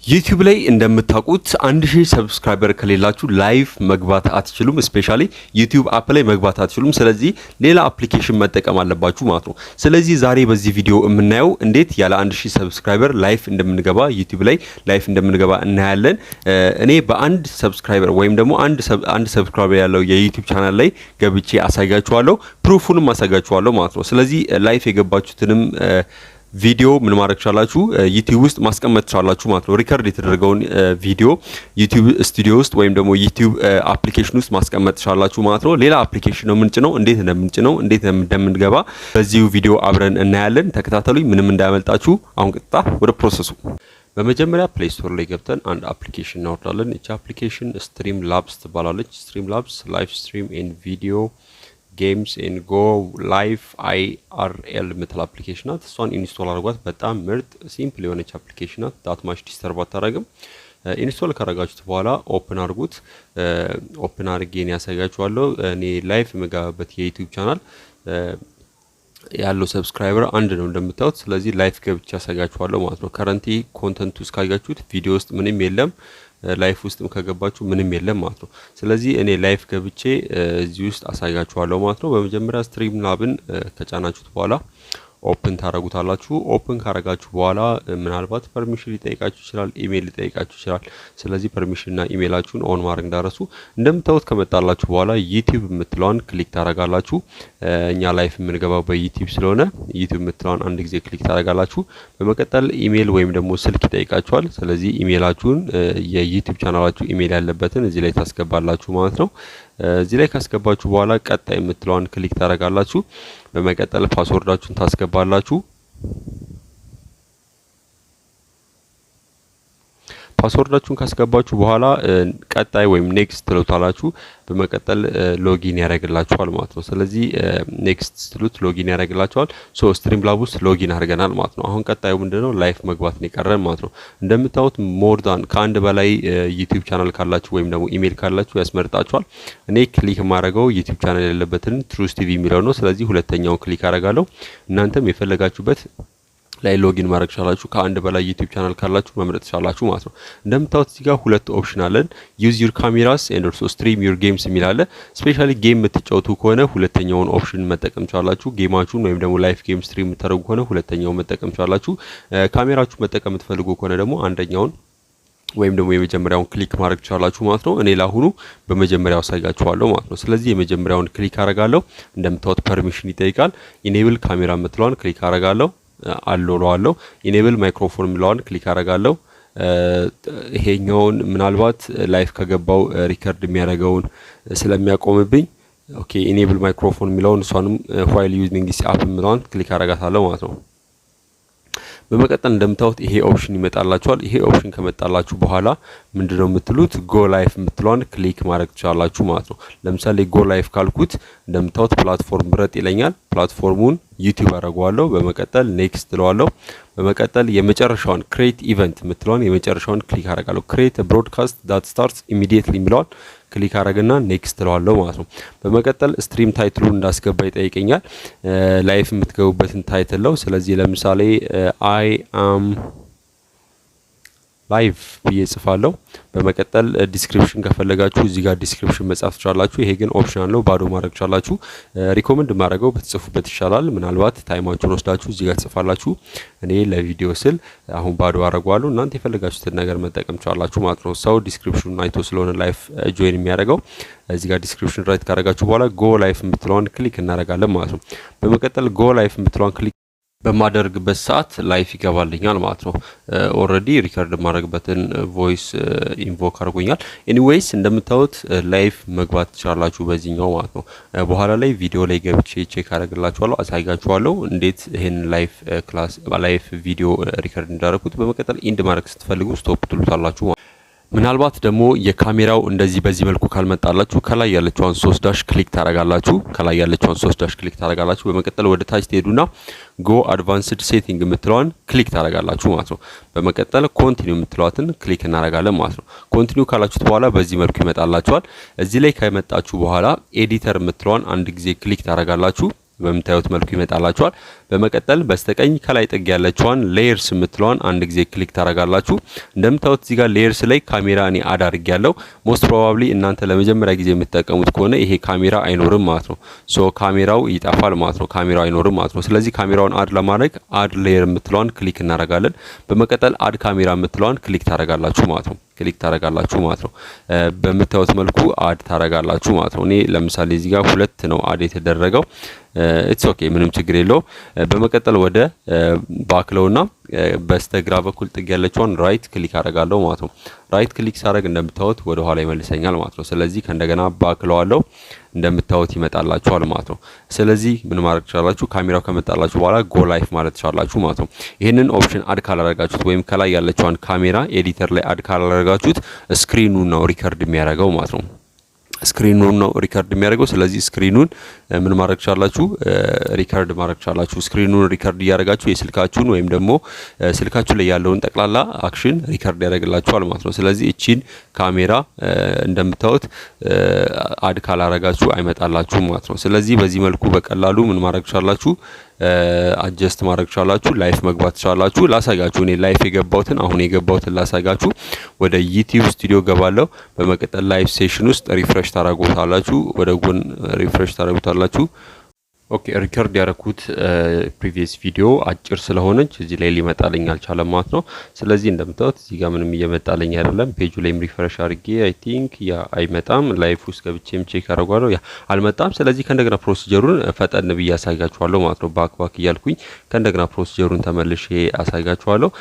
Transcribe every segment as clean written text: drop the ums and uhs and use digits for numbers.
ዩቲዩብ ላይ እንደምታውቁት 1000 ሰብስክራይበር ከሌላችሁ ላይቭ መግባት አትችሉም። ስፔሻሊ ዩቲዩብ አፕ ላይ መግባት አትችሉም። ስለዚህ ሌላ አፕሊኬሽን መጠቀም አለባችሁ ማለት ነው። ስለዚህ ዛሬ በዚህ ቪዲዮ የምናየው እንዴት ያለ 1000 ሰብስክራይበር ላይቭ እንደምንገባ ዩቲዩብ ላይ ላይቭ እንደምንገባ እናያለን። እኔ በአንድ ሰብስክራይበር ወይም ደግሞ አንድ ሰብስክራይበር ያለው የዩቲዩብ ቻናል ላይ ገብቼ አሳያችኋለሁ፣ ፕሩፉንም አሳያችኋለሁ ማለት ነው። ስለዚህ ላይቭ የገባችሁትንም ቪዲዮ ምን ማድረግ ቻላችሁ ዩቲዩብ ውስጥ ማስቀመጥ ቻላችሁ ማለት ነው። ሪከርድ የተደረገውን ቪዲዮ ዩቲዩብ ስቱዲዮ ውስጥ ወይም ደግሞ ዩቲዩብ አፕሊኬሽን ውስጥ ማስቀመጥ ቻላችሁ ማለት ነው። ሌላ አፕሊኬሽን ነው ምንጭነው፣ እንዴት እንደምንጭነው፣ እንዴት እንደምንገባ በዚሁ ቪዲዮ አብረን እናያለን። ተከታተሉኝ፣ ምንም እንዳያመልጣችሁ። አሁን ቀጥታ ወደ ፕሮሰሱ። በመጀመሪያ ፕሌይ ስቶር ላይ ገብተን አንድ አፕሊኬሽን እናወርዳለን። እቺ አፕሊኬሽን ስትሪም ላብስ ትባላለች። ስትሪም ላብስ ላይቭ ስትሪም ኤንድ ቪዲዮ ጌምስ ኤንድ ጎ ላይቭ አይአርኤል ምትል አፕሊኬሽን ናት። እሷን ኢንስቶል አድርጓት። በጣም ምርጥ ሲምፕል የሆነች አፕሊኬሽን ናት። ዳትማሽ ዲስተርብ አታረግም። ኢንስቶል ካረጋችሁት በኋላ ኦፕን አድርጉት። ኦፕን አድርጌን ያሳያችኋለሁ። እኔ ላይቭ የምገባበት የዩቲዩብ ቻናል ያለው ሰብስክራይበር አንድ ነው እንደምታዩት። ስለዚህ ላይቭ ገብቼ ያሳያችኋለሁ ማለት ነው። ከረንቲ ኮንተንት ውስጥ ካያችሁት ቪዲዮ ውስጥ ምንም የለም፣ ላይፍ ውስጥም ከገባችሁ ምንም የለም ማለት ነው። ስለዚህ እኔ ላይፍ ገብቼ እዚህ ውስጥ አሳያችኋለሁ ማለት ነው። በመጀመሪያ ስትሪም ላብን ከጫናችሁት በኋላ ኦፕን ታረጉታላችሁ። ኦፕን ካረጋችሁ በኋላ ምናልባት ፐርሚሽን ሊጠይቃችሁ ይችላል፣ ኢሜል ሊጠይቃችሁ ይችላል። ስለዚህ ፐርሚሽን እና ኢሜላችሁን ኦን ማድረግ እንዳረሱ። እንደምታዩት ከመጣላችሁ በኋላ ዩቲዩብ የምትለዋን ክሊክ ታረጋላችሁ። እኛ ላይፍ የምንገባው በዩቲዩብ ስለሆነ ዩቲዩብ የምትለዋን አንድ ጊዜ ክሊክ ታረጋላችሁ። በመቀጠል ኢሜል ወይም ደግሞ ስልክ ይጠይቃችኋል። ስለዚህ ኢሜላችሁን የዩቲዩብ ቻናላችሁ ኢሜል ያለበትን እዚህ ላይ ታስገባላችሁ ማለት ነው። እዚህ ላይ ካስገባችሁ በኋላ ቀጣይ የምትለዋን ክሊክ ታረጋላችሁ። በመቀጠል ፓስወርዳችሁን ታስገባላችሁ። ፓስወርዳችሁን ካስገባችሁ በኋላ ቀጣይ ወይም ኔክስት ትሉታላችሁ። በመቀጠል ሎጊን ያደርግላችኋል ማለት ነው። ስለዚህ ኔክስት ትሉት ሎጊን ያደርግላችኋል። ስትሪም ላብ ውስጥ ሎጊን አድርገናል ማለት ነው። አሁን ቀጣዩ ምንድነው ላይቭ መግባት ነው የቀረን ማለት ነው። እንደምታዩት ሞር ዳን ከአንድ በላይ ዩቲዩብ ቻናል ካላችሁ ወይም ደግሞ ኢሜል ካላችሁ ያስመርጣችኋል። እኔ ክሊክ የማደርገው ዩቲዩብ ቻናል ያለበትን ትሩስ ቲቪ የሚለው ነው። ስለዚህ ሁለተኛውን ክሊክ አደርጋለሁ። እናንተም የፈለጋችሁበት ላይ ሎጊን ማድረግ ቻላችሁ። ከአንድ በላይ ዩቲዩብ ቻናል ካላችሁ መምረጥ ቻላችሁ ማለት ነው። እንደምታዩት እዚህ ጋር ሁለት ኦፕሽን አለን። ዩዝ ዩር ካሜራስ ኤንድ ኦልሶ ስትሪም ዩር ጌምስ የሚል አለ። ስፔሻሊ ጌም የምትጫወቱ ከሆነ ሁለተኛውን ኦፕሽን መጠቀም ቻላችሁ። ጌማችሁን ወይም ደግሞ ላይቭ ጌም ስትሪም የምታደርጉ ከሆነ ሁለተኛውን መጠቀም ቻላችሁ። ካሜራችሁ መጠቀም የምትፈልጉ ከሆነ ደግሞ አንደኛውን ወይም ደግሞ የመጀመሪያውን ክሊክ ማድረግ ቻላችሁ ማለት ነው። እኔ ለአሁኑ በመጀመሪያው አሳያችኋለሁ ማለት ነው። ስለዚህ የመጀመሪያውን ክሊክ አረጋለሁ። እንደምታዩት ፐርሚሽን ይጠይቃል። ኢኔብል ካሜራ የምትለዋን ክሊክ አረጋለሁ። አሎለዋለሁ። ኢኔብል ማይክሮፎን የሚለውን ክሊክ አረጋለሁ። ይሄኛውን ምናልባት ላይቭ ከገባው ሪከርድ የሚያደርገውን ስለሚያቆምብኝ ኦኬ ኢኔብል ማይክሮፎን የሚለውን እሷንም while using this app የሚለውን ክሊክ አረጋታለሁ ማለት ነው። በመቀጠል እንደምታዩት ይሄ ኦፕሽን ይመጣላችኋል። ይሄ ኦፕሽን ከመጣላችሁ በኋላ ምንድነው የምትሉት ጎ ላይቭ የምትለውን ክሊክ ማድረግ ትችላላችሁ ማለት ነው። ለምሳሌ ጎ ላይቭ ካልኩት እንደምታዩት ፕላትፎርም ምረጥ ይለኛል። ፕላትፎርሙን ዩቲዩብ አደርገዋለሁ። በመቀጠል ኔክስት እለዋለሁ። በመቀጠል የመጨረሻውን ክሬት ኢቨንት የምትለውን የመጨረሻውን ክሊክ አደርጋለሁ። ክሬት ብሮድካስት ዳት ስታርትስ ኢሚዲየትሊ የሚለውን ክሊክ አረግና ኔክስት እለዋለሁ ማለት ነው። በመቀጠል ስትሪም ታይትሉን እንዳስገባ ይጠይቀኛል። ላይቭ የምትገቡበትን ታይትል ነው። ስለዚህ ለምሳሌ አይ አም ላይቭ ብዬ ጽፋለሁ። በመቀጠል ዲስክሪፕሽን ከፈለጋችሁ እዚህ ጋር ዲስክሪፕሽን መጻፍ ትችላላችሁ። ይሄ ግን ኦፕሽናል ነው፣ ባዶ ማድረግ ትችላላችሁ። ሪኮመንድ ማድረገው በተጽፉበት ይሻላል። ምናልባት ታይማችሁን ወስዳችሁ እዚህ ጋር ጽፋላችሁ። እኔ ለቪዲዮ ስል አሁን ባዶ አረጋዋለሁ። እናንተ የፈለጋችሁትን ነገር መጠቀም ትችላላችሁ ማለት ነው። ሰው ዲስክሪፕሽኑን አይቶ ስለሆነ ላይቭ ጆይን የሚያደርገው እዚህ ጋር ዲስክሪፕሽን ራይት ካረጋችሁ በኋላ ጎ ላይቭ የምትለውን ክሊክ እናደርጋለን ማለት ነው። በመቀጠል ጎ ላይቭ የምትለውን ክሊክ በማደርግበት ሰዓት ላይፍ ይገባልኛል ማለት ነው። ኦሬዲ ሪከርድ ማድረግበትን ቮይስ ኢንቮክ አድርጎኛል። ኤኒዌይስ እንደምታዩት ላይፍ መግባት ትችላላችሁ በዚህኛው ማለት ነው። በኋላ ላይ ቪዲዮ ላይ ገብቼ ቼክ አደርግላችኋለሁ፣ አሳያችኋለሁ እንዴት ይሄን ላይፍ ክላስ ላይፍ ቪዲዮ ሪከርድ እንዳደረኩት። በመቀጠል ኢንድ ማድረግ ስትፈልጉ ስቶፕ ትሉታላችሁ። ምናልባት ደግሞ የካሜራው እንደዚህ በዚህ መልኩ ካልመጣላችሁ ከላይ ያለችውን 3 ዳሽ ክሊክ ታረጋላችሁ። ከላይ ያለችውን 3 ዳሽ ክሊክ ታረጋላችሁ። በመቀጠል ወደ ታች ትሄዱና ጎ አድቫንስድ ሴቲንግ የምትለውን ክሊክ ታረጋላችሁ ማለት ነው። በመቀጠል ኮንቲኒው የምትለዋትን ክሊክ እናረጋለን ማለት ነው። ኮንቲኒው ካላችሁት በኋላ በዚህ መልኩ ይመጣላችኋል። እዚህ ላይ ከመጣችሁ በኋላ ኤዲተር የምትለዋን አንድ ጊዜ ክሊክ ታረጋላችሁ። በምታዩት መልኩ ይመጣላችኋል። በመቀጠል በስተቀኝ ከላይ ጥግ ያለችዋን ሌየርስ የምትለዋን አንድ ጊዜ ክሊክ ታረጋላችሁ። እንደምታዩት እዚህ ጋር ሌየርስ ላይ ካሜራ እኔ አድ አድርጌያለሁ። ሞስት ፕሮባብሊ እናንተ ለመጀመሪያ ጊዜ የምትጠቀሙት ከሆነ ይሄ ካሜራ አይኖርም ማለት ነው። ሶ ካሜራው ይጠፋል ማለት ነው። ካሜራው አይኖርም ማለት ነው። ስለዚህ ካሜራውን አድ ለማድረግ አድ ሌየር የምትለዋን ክሊክ እናረጋለን። በመቀጠል አድ ካሜራ የምትለዋን ክሊክ ታረጋላችሁ ማለት ነው። በምታዩት መልኩ አድ ታረጋላችሁ ማለት ነው። እኔ ለምሳሌ እዚህ ጋር 2 ነው አድ የተደረገው። ኢትስ ኦኬ ምንም ችግር የለው። በመቀጠል ወደ ባክለውና በስተግራ በኩል ጥግ ያለችውን ራይት ክሊክ አረጋለሁ ማለት ነው። ራይት ክሊክ ሳረግ እንደምታዩት ወደ ኋላ ይመልሰኛል ማለት ነው። ስለዚህ ከእንደገና ባክለዋለሁ እንደምታዩት ይመጣላችኋል ማለት ነው። ስለዚህ ምን ማድረግ ትችላላችሁ? ካሜራው ከመጣላችሁ በኋላ ጎ ላይፍ ማለት ትችላላችሁ ማለት ነው። ይሄንን ኦፕሽን አድ ካላረጋችሁት ወይም ከላይ ያለችውን ካሜራ ኤዲተር ላይ አድ ካላረጋችሁት ስክሪኑን ነው ሪከርድ የሚያደርገው ማለት ነው። ስክሪኑን ነው ሪከርድ የሚያደርገው። ስለዚህ ስክሪኑን ምን ማድረግ ትችላላችሁ? ሪከርድ ማድረግ ትችላላችሁ። ስክሪኑን ሪከርድ እያደረጋችሁ የስልካችሁን ወይም ደግሞ ስልካችሁ ላይ ያለውን ጠቅላላ አክሽን ሪከርድ ያደርግላችኋል ማለት ነው። ስለዚህ እቺን ካሜራ እንደምታዩት አድ ካላረጋችሁ አይመጣላችሁም ማለት ነው። ስለዚህ በዚህ መልኩ በቀላሉ ምን ማድረግ ትችላላችሁ? አጀስት ማድረግ ትችላላችሁ። ላይፍ መግባት ትችላላችሁ። ላሳጋችሁ እኔ ላይፍ የገባሁትን አሁን የገባሁትን ላሳጋችሁ። ወደ ዩቲዩብ ስቱዲዮ ገባለሁ። በመቀጠል ላይፍ ሴሽን ውስጥ ሪፍሬሽ ታረጉታላችሁ። ወደ ጎን ሪፍሬሽ ታረጉታላችሁ። ኦኬ ሪከርድ ያረኩት ፕሪቪየስ ቪዲዮ አጭር ስለሆነች እዚህ ላይ ሊመጣልኝ አልቻለም ማለት ነው። ስለዚህ እንደምታዩት እዚህ ጋር ምንም እየመጣልኝ አይደለም። ፔጁ ላይም ሪፍሬሽ አድርጌ አይ ቲንክ ያ አይመጣም። ላይፍ ውስጥ ገብቼም ቼክ አደርጋለሁ ያ አልመጣም። ስለዚህ ከእንደገና ፕሮሲጀሩን ፈጠን ብዬ አሳያችኋለሁ ማለት ነው። ባክ እያልኩኝ ከእንደገና ፕሮሲጀሩን ተመልሼ አሳያችኋለሁ።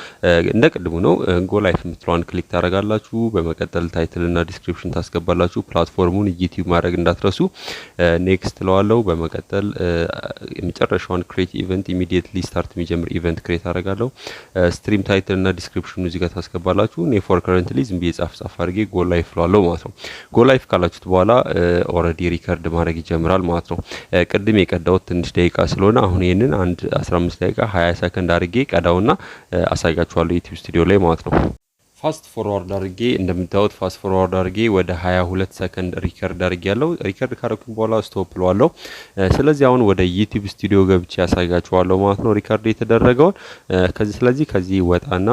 እንደቀድሙ ነው። ጎ ላይፍ የምትለዋን ክሊክ ታረጋላችሁ። በመቀጠል ታይትልና ዲስክሪፕሽን ታስገባላችሁ። ፕላትፎርሙን ዩቲዩብ ማድረግ እንዳትረሱ። ኔክስት ለዋለው በመቀጠል የመጨረሻውን ክሬት ኢቨንት ኢሚዲየትሊ ስታርት የሚጀምር ኢቨንት ክሬት አደርጋለሁ። ስትሪም ታይትል እና ዲስክሪፕሽኑ እዚህ ጋር ታስገባላችሁ። እኔ ፎር ከረንትሊ ዝም ብዬ ጻፍ አድርጌ ጎ ላይፍ ሏለው ማለት ነው። ጎ ላይፍ ካላችሁት በኋላ ኦልሬዲ ሪከርድ ማድረግ ይጀምራል ማለት ነው። ቅድም የቀዳውት ትንሽ ደቂቃ ስለሆነ አሁን ይሄንን አንድ 15 ደቂቃ 20 ሰከንድ አድርጌ ቀዳውና አሳያችኋለሁ ዩቲዩብ ስቱዲዮ ላይ ማለት ነው። ፋስት ፎርዋርድ አድርጌ እንደምታዩት ፋስት ፎርዋርድ አድርጌ ወደ 22 ሰከንድ ሪከርድ አድርጌ ያለው ሪከርድ ካረኩኝ በኋላ ስቶፕ ለዋለው። ስለዚህ አሁን ወደ ዩቲዩብ ስቱዲዮ ገብቼ ያሳያችኋለሁ ማለት ነው ሪከርድ የተደረገውን። ስለዚህ ከዚህ ወጣና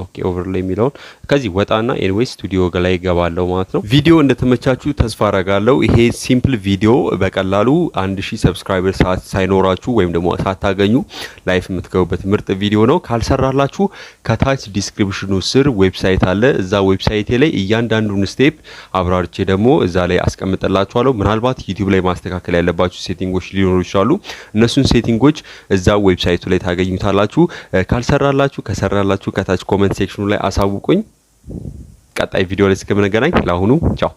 ኦኬ ኦቨርሌይ የሚለውን ከዚህ ወጣና ኤኒዌይ ስቱዲዮ ላይ ገባለው ማለት ነው። ቪዲዮ እንደተመቻችሁ ተስፋ አረጋለሁ። ይሄ ሲምፕል ቪዲዮ በቀላሉ 1000 ሰብስክራይበር ሳይኖራችሁ ወይም ደግሞ ሳታገኙ ላይፍ የምትገቡበት ምርጥ ቪዲዮ ነው። ካልሰራላችሁ ከታች ዲስክሪፕሽኑ ስር ዌብሳይት አለ። እዛ ዌብሳይት ላይ እያንዳንዱን ስቴፕ አብራርቼ ደግሞ እዛ ላይ አስቀምጥላችኋለሁ። ምናልባት ዩቲዩብ ላይ ማስተካከል ያለባችሁ ሴቲንጎች ሊኖሩ ይችላሉ። እነሱን ሴቲንጎች እዛ ዌብሳይቱ ላይ ታገኙታላችሁ። ከሰራላችሁ ከታች ኮሜንት ሴክሽኑ ላይ አሳውቁኝ። ቀጣይ ቪዲዮ ላይ እስከምንገናኝ ለአሁኑ ቻው።